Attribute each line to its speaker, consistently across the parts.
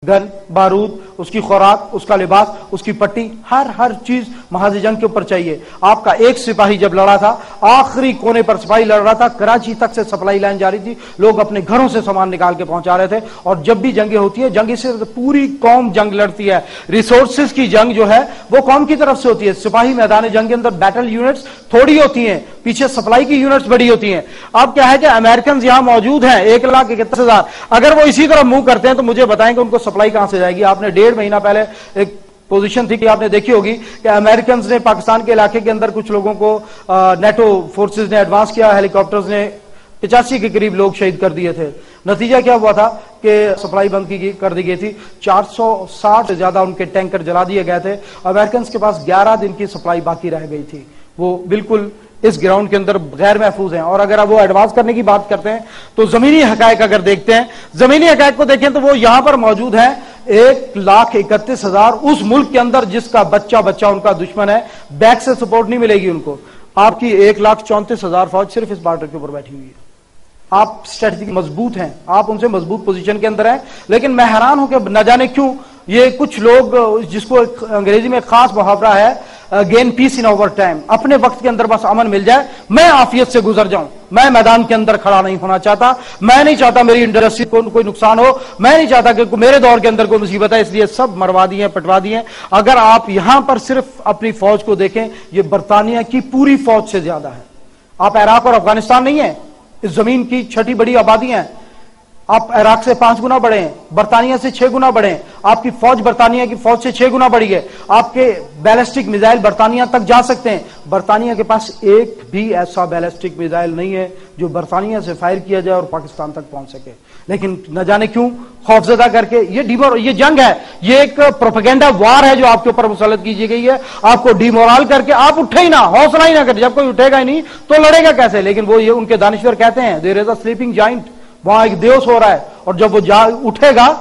Speaker 1: گن، بارود، اس کی خوراک، اس کا لباس، اس کی پٹی، ہر چیز محاذ جنگ کے اوپر چاہیے۔ آپ کا ایک سپاہی جب لڑا تھا، آخری کونے پر سپاہی لڑ رہا تھا، کراچی تک سے سپلائی لائن جاری تھی، لوگ اپنے گھروں سے سامان نکال کے پہنچا رہے تھے۔ اور جب بھی جنگیں ہوتی ہے، جنگ سے پوری قوم جنگ لڑتی ہے، ریسورسز کی جنگ جو ہے وہ قوم کی طرف سے ہوتی ہے۔ سپاہی میدان جنگ کے اندر بیٹل یونٹس تھوڑی ہوتی ہیں، پیچھے سپلائی کی یونٹس بڑی ہوتی ہیں۔ اب کیا ہے کہ امریکنز یہاں موجود ہیں 1,31,000، اگر وہ اسی طرح موو کرتے ہیں تو مجھے بتائیں کہ ان کو سپلائی کہاں سے جائے گی؟ آپ نے 1.5 مہینہ پہلے ایک پوزیشن تھی کہ آپ نے دیکھی ہوگی کہ امریکنز نے پاکستان کے علاقے کے اندر کچھ لوگوں کو نیٹو فورسز نے ایڈوانس کیا، ہیلی کاپٹرز نے 85 کے قریب لوگ شہید کر دیے تھے۔ نتیجہ کیا ہوا تھا کہ سپلائی بند کر دی گئی تھی، 460 سے زیادہ ان کے ٹینکر جلا دیے گئے تھے۔ امریکنز کے پاس 11 دن کی سپلائی باقی رہ گئی تھی، وہ بالکل اس گراؤنڈ کے اندر غیر محفوظ ہیں۔ اور اگر وہ ایڈوانس کرنے کی بات کرتے ہیں تو زمینی حقائق اگر دیکھتے ہیں، زمینی حقائق کو دیکھیں تو وہ یہاں پر موجود ہیں 1,31,000 اس ملک کے اندر جس کا بچہ ان کا دشمن ہے، بیک سے سپورٹ نہیں ملے گی ان کو۔ آپ کی 1,34,000 فوج صرف اس بارڈر کے اوپر بیٹھی ہوئی ہے۔ آپ اسٹریٹجی مضبوط ہیں، آپ ان سے مضبوط پوزیشن کے اندر ہیں، لیکن میں حیران ہوں کہ نہ جانے کیوں یہ کچھ لوگ، جس کو انگریزی میں خاص محاورہ ہے گین پیس ان اوور ٹائم، اپنے وقت کے اندر بس امن مل جائے، میں عافیت سے گزر جاؤں، میں میدان کے اندر کھڑا نہیں ہونا چاہتا، میں نہیں چاہتا میری انڈسٹری کو کوئی نقصان ہو، میں نہیں چاہتا کہ میرے دور کے اندر کوئی مصیبت ہے، اس لیے سب مروا دی ہیں، پٹوا دی ہیں۔ اگر آپ یہاں پر صرف اپنی فوج کو دیکھیں، یہ برطانیہ کی پوری فوج سے زیادہ ہے۔ آپ عراق اور افغانستان نہیں ہیں، اس زمین کی 6 بڑی آبادی ہیں، آپ عراق سے 5 گنا بڑے ہیں، برطانیہ سے 6 گنا بڑے ہیں، آپ کی فوج برطانیہ کی فوج سے 6 گنا بڑی ہے، آپ کے بیلسٹک میزائل برطانیہ تک جا سکتے ہیں۔ برطانیہ کے پاس ایک بھی ایسا بیلسٹک میزائل نہیں ہے جو برطانیہ سے فائر کیا جائے اور پاکستان تک پہنچ سکے، لیکن نہ جانے کیوں خوفزدہ کر کے یہ جنگ ہے، یہ ایک پروپیگنڈا وار ہے جو آپ کے اوپر مسلط کی گئی ہے، آپ کو ڈیمورال کر کے آپ اٹھے ہی نہ، حوصلہ ہی نہ کرے، جب کوئی اٹھے گا ہی نہیں تو لڑے گا کیسے؟ لیکن وہ یہ ان کے دانشور کہتے ہیں دیر از اے سلیپنگ جائنٹ، وہاں ایک دیو سو رہا ہے، اور جب وہ اٹھے گا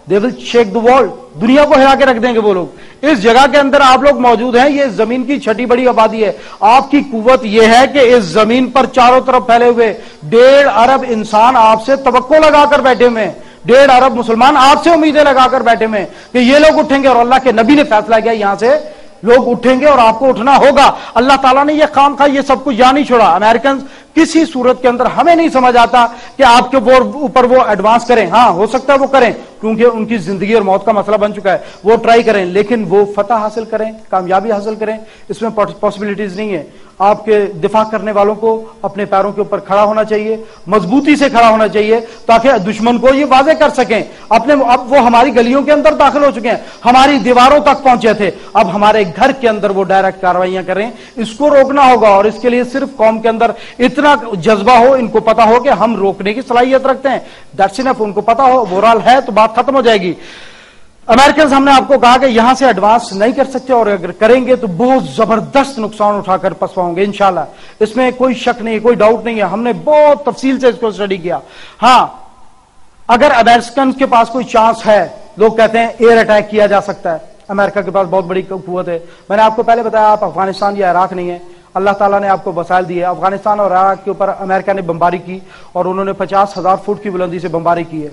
Speaker 1: they will shake the world، دنیا کو ہلا کے رکھ دیں گے وہ لوگ۔ اس جگہ کے اندر آپ لوگ موجود ہیں، یہ زمین کی 6 بڑی آبادی ہے۔ آپ کی قوت یہ ہے کہ اس زمین پر چاروں طرف پھیلے ہوئے 1.5 ارب انسان آپ سے توقع لگا کر بیٹھے ہوئے ہیں، 1.5 ارب مسلمان آپ سے امیدیں لگا کر بیٹھے ہوئے ہیں کہ یہ لوگ اٹھیں گے، اور اللہ کے نبی نے فیصلہ کیا یہاں سے لوگ اٹھیں گے اور آپ کو اٹھنا ہوگا۔ اللہ تعالیٰ نے یہ خام خواہ یہ سب کچھ یہاں نہیں چھوڑا۔ امریکنز کسی صورت کے اندر ہمیں نہیں سمجھ آتا کہ آپ کے اوپر وہ ایڈوانس کریں، ہاں ہو سکتا ہے وہ کریں کیونکہ ان کی زندگی اور موت کا مسئلہ بن چکا ہے، وہ ٹرائی کریں، لیکن وہ فتح حاصل کریں، کامیابی حاصل کریں، اس میں پاسبلٹیز نہیں ہے۔ آپ کے دفاع کرنے والوں کو اپنے پیروں کے اوپر کھڑا ہونا چاہیے، مضبوطی سے کھڑا ہونا چاہیے تاکہ دشمن کو یہ واضح کر سکیں۔ اب وہ ہماری گلیوں کے اندر داخل ہو چکے ہیں، ہماری دیواروں تک پہنچے تھے، اب ہمارے گھر کے اندر وہ ڈائریکٹ کارروائیاں کریں، اس کو روکنا ہوگا، اور اس کے لیے صرف قوم کے اندر اتنا جذبہ ہو، ان کو پتا ہو کہ ہم روکنے کی صلاحیت رکھتے ہیں، دیٹس انف، ان کو پتا ہو مورال ہے تو بات ختم ہو جائے گی۔ امریکنز ہم نے آپ کو کہا کہ یہاں سے ایڈوانس نہیں کر سکتے، اور اگر کریں گے تو بہت زبردست نقصان اٹھا کر پسپاؤں گے انشاءاللہ، اس میں کوئی شک نہیں، کوئی ڈاؤٹ نہیں ہے، ہم نے بہت تفصیل سے اس کو اسٹڈی کیا۔ ہاں اگر امریکنز کے پاس کوئی چانس ہے، لوگ کہتے ہیں ایئر اٹیک کیا جا سکتا ہے، امریکہ کے پاس بہت بڑی قوت ہے۔ میں نے آپ کو پہلے بتایا آپ افغانستان یا عراق نہیں ہے، اللہ تعالیٰ نے آپ کو وسائل دیے۔ افغانستان اور عراق کے اوپر امریکہ نے بمباری کی اور انہوں نے 50,000 فٹ کی بلندی سے بمباری کی ہے۔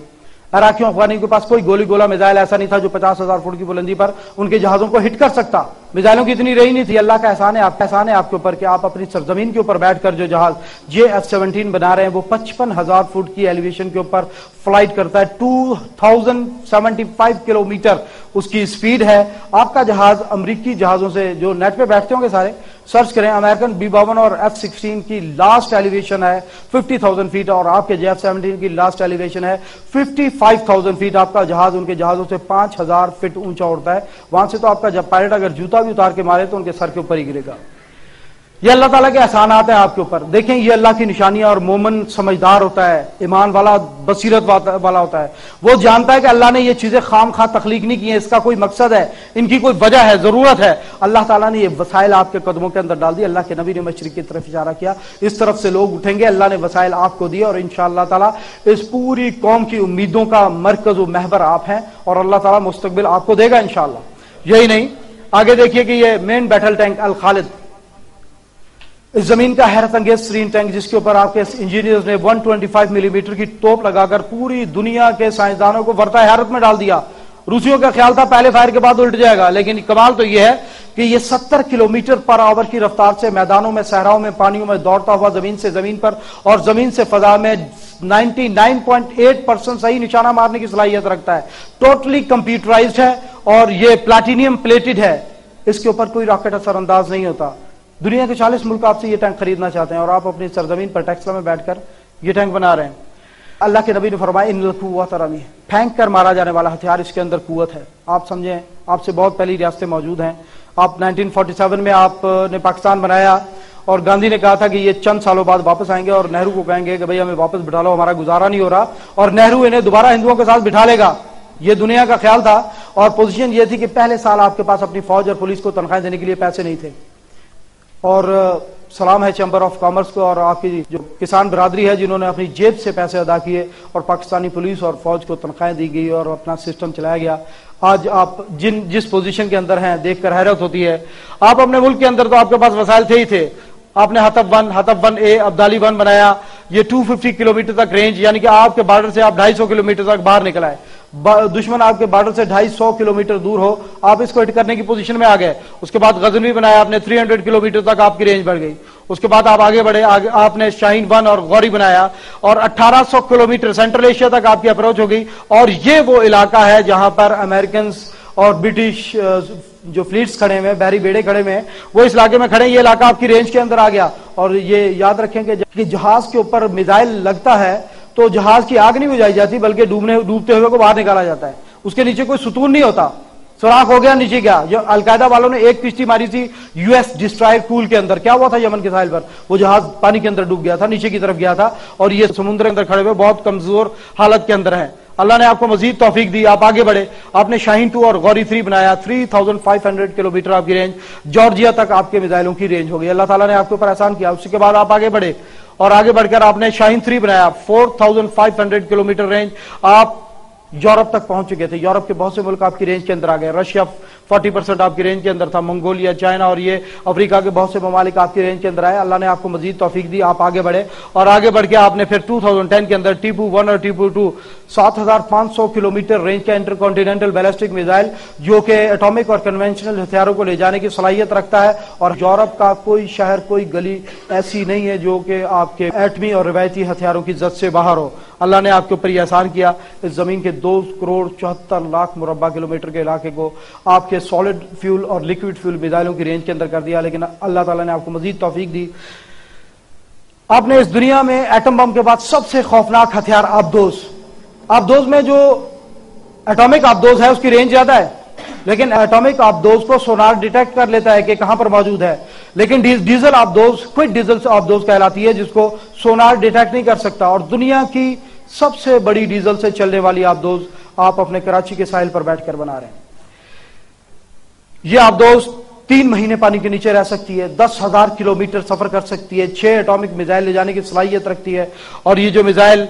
Speaker 1: عراقیوں افغانیوں کے پاس کوئی گولی گولہ میزائل ایسا نہیں تھا جو 50,000 فٹ کی بلندی پر ان کے جہازوں کو ہٹ کر سکتا، میزائلوں کی اتنی رہی نہیں تھی۔ اللہ کا احسان ہے، آپ کا احسان ہے آپ کے اوپر کہ آپ اپنی سرزمین کے اوپر بیٹھ کر جو جہاز JF-17 بنا رہے ہیں وہ 55,000 فٹ کی ایلیویشن کے اوپر فلائٹ کرتا ہے، 2075 کلومیٹر اس کی سپیڈ ہے۔ آپ کا جہاز امریکی جہازوں سے جو نیٹ پہ بیٹھتے ہوں گے سارے سرچ کریں، امریکن B-52 اور F-16 کی لاسٹ ایلیویشن ہے 50,000 فیٹ، اور آپ کے JF-17 کی لاسٹ ایلیویشن ہے 55,000 فیٹ۔ آپ کا جہاز ان کے جہازوں سے 5,000 فٹ اونچا اڑتا ہے، وہاں سے تو آپ کا جب پائلٹ اگر جوتا بھی اتار کے مارے تو ان کے سر کے اوپر ہی گرے گا۔ یہ اللہ تعالیٰ کے احسانات ہیں آپ کے اوپر، دیکھیں یہ اللہ کی نشانیاں، اور مومن سمجھدار ہوتا ہے، ایمان والا بصیرت والا ہوتا ہے، وہ جانتا ہے کہ اللہ نے یہ چیزیں خام خواہ تخلیق نہیں کی ہیں، اس کا کوئی مقصد ہے، ان کی کوئی وجہ ہے، ضرورت ہے۔ اللہ تعالیٰ نے یہ وسائل آپ کے قدموں کے اندر ڈال دی، اللہ کے نبی نے مشرق کی طرف اشارہ کیا، اس طرف سے لوگ اٹھیں گے، اللہ نے وسائل آپ کو دیے، اور انشاءاللہ تعالیٰ اس پوری قوم کی امیدوں کا مرکز و محور آپ ہیں، اور اللہ تعالیٰ مستقبل آپ کو دے گا انشاءاللہ۔ یہی نہیں، آگے دیکھیے کہ یہ مین بیٹل ٹینک الخالد، اس زمین کا حیرت انگیز ترین ٹینک جس کے اوپر آپ کے انجینئرز نے 125 ملی میٹر کی توپ لگا کر پوری دنیا کے سائنسدانوں کو ورطہ حیرت میں ڈال دیا۔ روسیوں کا خیال تھا پہلے فائر کے بعد الٹ جائے گا، لیکن کمال تو یہ ہے کہ یہ 70 کلومیٹر پر آور کی رفتار سے میدانوں میں، صحراؤں میں، پانیوں میں دوڑتا ہوا زمین سے زمین پر اور زمین سے فضا میں 99.8% صحیح نشانہ مارنے کی صلاحیت رکھتا ہے. ٹوٹلی کمپیوٹرائزڈ ہے اور یہ پلاٹینیم پلیٹڈ ہے. اس کے اوپر کوئی راکٹ اثر انداز نہیں ہوتا. دنیا کے 40 ملک آپ سے یہ ٹینک خریدنا چاہتے ہیں اور آپ اپنی سرزمین پر ٹیکسلا میں بیٹھ کر یہ ٹینک بنا رہے ہیں. اللہ کے نبی نے فرمایا ان القوۃ رمی، پھینک کر مارا جانے والا ہتھیار، اس کے اندر قوت ہے. آپ سمجھیں، آپ سے بہت پہلی ریاستیں موجود ہیں. آپ 1947 میں آپ نے پاکستان بنایا اور گاندھی نے کہا تھا کہ یہ چند سالوں بعد واپس آئیں گے اور نہرو کو کہیں گے کہ بھئی ہمیں واپس بٹھا لو، ہمارا گزارا نہیں ہو رہا، اور نہرو انہیں دوبارہ ہندوؤں کے ساتھ بٹھا لے گا. یہ دنیا کا خیال تھا اور پوزیشن یہ تھی کہ پہلے سال آپ کے پاس اپنی فوج اور پولیس کو تنخواہیں دینے کے لیے پیسے نہیں تھے. اور سلام ہے چیمبر آف کامرس کو اور آپ کی جو کسان برادری ہے جنہوں نے اپنی جیب سے پیسے ادا کیے اور پاکستانی پولیس اور فوج کو تنخواہیں دی گئی اور اپنا سسٹم چلایا گیا. آج آپ جس پوزیشن کے اندر ہیں دیکھ کر حیرت ہوتی ہے. آپ اپنے ملک کے اندر تو آپ کے پاس وسائل تھے ہی تھے. آپ نے حطب 1 اے عبدالی 1 بنایا. یہ 250 کلومیٹر تک رینج، یعنی کہ آپ کے بارڈر سے آپ 250 کلومیٹر تک باہر نکل آئے. دشمن آپ کے بارڈر سے 250 کلومیٹر دور ہو، آپ اس کو ہٹ کرنے کی پوزیشن میں آ گئے. اس کے بعد غزنوی بنایا آپ نے، 300 کلومیٹر تک آپ کی رینج بڑھ گئی. اس کے بعد آپ آگے بڑھے، آپ نے شاہین 1 اور غوری بنایا اور 1800 کلومیٹر سینٹرل ایشیا تک آپ کی اپروچ ہو گئی. اور یہ وہ علاقہ ہے جہاں پر امریکنز اور برٹش جو فلیٹس کھڑے ہوئے، بحری بیڑے کھڑے ہوئے ہیں، وہ اس علاقے میں کھڑے ہیں. یہ علاقہ آپ کی رینج کے اندر آ گیا. اور یہ یاد رکھیں کہ جب جہاز کے اوپر میزائل لگتا ہے تو جہاز کی آگ نہیں بجھائی جاتی بلکہ ڈوبتے ہوئے کو باہر نکالا جاتا ہے. اس کے نیچے کوئی ستون نہیں ہوتا، سوراخ ہو گیا نیچے گیا. جو القاعدہ والوں نے ایک کشتی ماری تھی یو ایس ڈسٹرائر کول کے اندر، کیا ہوا تھا یمن کے ساحل پر؟ وہ جہاز پانی کے اندر ڈوب گیا تھا، نیچے کی طرف گیا تھا اور یہ سمندر کے اندر کھڑے ہوئے بہت کمزور حالت کے اندر ہیں. اللہ نے آپ کو مزید توفیق دی، آپ آگے بڑھے. آپ نے شاہین 2 اور غوری 3 بنایا. 3500 کلومیٹر آپ کی رینج، جارجیا تک آپ کے میزائلوں کی رینج ہو گئی. اللہ تعالیٰ نے آپ کے اوپر احسان کیا. اس کے بعد آپ آگے بڑھے اور آگے بڑھ کر آپ نے شاہین 3 بنایا. 4500 کلومیٹر رینج. آپ یورپ تک پہنچ چکے تھے. یورپ کے بہت سے ملک آپ کی رینج کے اندر آ گئے. رشیا 40% آپ کی رینج کے اندر تھا. منگولیا، چائنا اور یہ افریقہ کے بہت سے ممالک آپ کی رینج کے اندر آئے. اللہ نے آپ کو مزید توفیق دی، آپ آگے بڑھے اور آگے بڑھ کے آپ نے پھر 2010 کے اندر ٹیپو 1 اور ٹیپو 2 7500 کلومیٹر رینج کا انٹر کانٹیننٹل بیلسٹک میزائل جو کہ ایٹامک اور کنونشنل ہتھیاروں کو لے جانے کی صلاحیت رکھتا ہے. اور یورپ کا کوئی شہر، کوئی گلی ایسی نہیں ہے جو کہ آپ کے ایٹمی اور روایتی ہتھیاروں کی زد سے باہر ہو. اللہ نے آپ کے اوپر یہ احسان کیا. اس زمین کے 2,74,00,000 مربع کلومیٹر کے علاقے کو آپ کے سالڈ فیول اور لیکوڈ فیول میزائلوں کی رینج کے اندر کر دیا. لیکن اللہ تعالیٰ نے آپ کو مزید توفیق دی. آپ نے اس دنیا میں ایٹم بم کے بعد سب سے خوفناک ہتھیار آبدوز میں جو ایٹامک آبدوز ہے اس کی رینج زیادہ ہے، لیکن ایٹامک آبدوز کو سونار ڈیٹیکٹ کر لیتا ہے کہ کہاں پر موجود ہے. لیکن ڈیزل آبدوز کوئٹ ڈیزل آبدوز کہلاتی ہے جس کو سونار ڈیٹیکٹ نہیں کر سکتا. اور دنیا کی سب سے بڑی ڈیزل سے چلنے والی آبدوز آپ اپنے کراچی کے ساحل پر بیٹھ کر بنا رہے ہیں. یہ آبدوز 3 مہینے پانی کے نیچے رہ سکتی ہے، 10,000 کلومیٹر سفر کر سکتی ہے، 6 ایٹامک میزائل لے جانے کی صلاحیت رکھتی ہے. اور یہ جو missile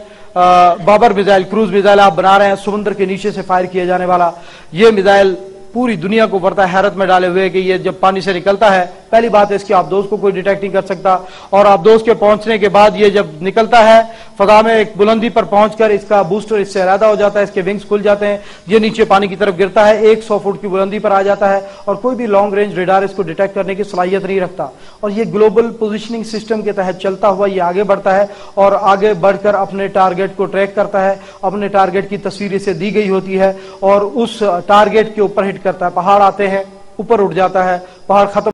Speaker 1: Babur missile, cruise missile آپ بنا رہے ہیں سمندر کے نیچے سے فائر کیا جانے والا، یہ میزائل پوری دنیا کو برتا حیرت میں ڈالے ہوئے کہ یہ جب پانی سے نکلتا ہے، پہلی بات ہے اس کی آبدوز کو کوئی ڈیٹیکٹ نہیں کر سکتا. اور آبدوز کے پہنچنے کے بعد یہ جب نکلتا ہے فضا میں ایک بلندی پر پہنچ کر اس کا بوسٹر اس سے علیحدہ ہو جاتا ہے، اس کے ونگز کھل جاتے ہیں، یہ نیچے پانی کی طرف گرتا ہے، 100 فٹ کی بلندی پر آ جاتا ہے اور کوئی بھی لانگ رینج ریڈار اس کو ڈیٹیکٹ کرنے کی صلاحیت نہیں رکھتا. اور یہ گلوبل پوزیشننگ سسٹم کے تحت چلتا ہوا یہ آگے بڑھتا ہے اور آگے بڑھ کر اپنے ٹارگٹ کو ٹریک کرتا ہے. اپنے ٹارگٹ کی تصویر اسے دی گئی ہوتی ہے اور اس ٹارگٹ کے اوپر ہٹ کرتا ہے. پہاڑ آتے ہیں، اوپر اٹھ جاتا ہے، پہاڑ ختم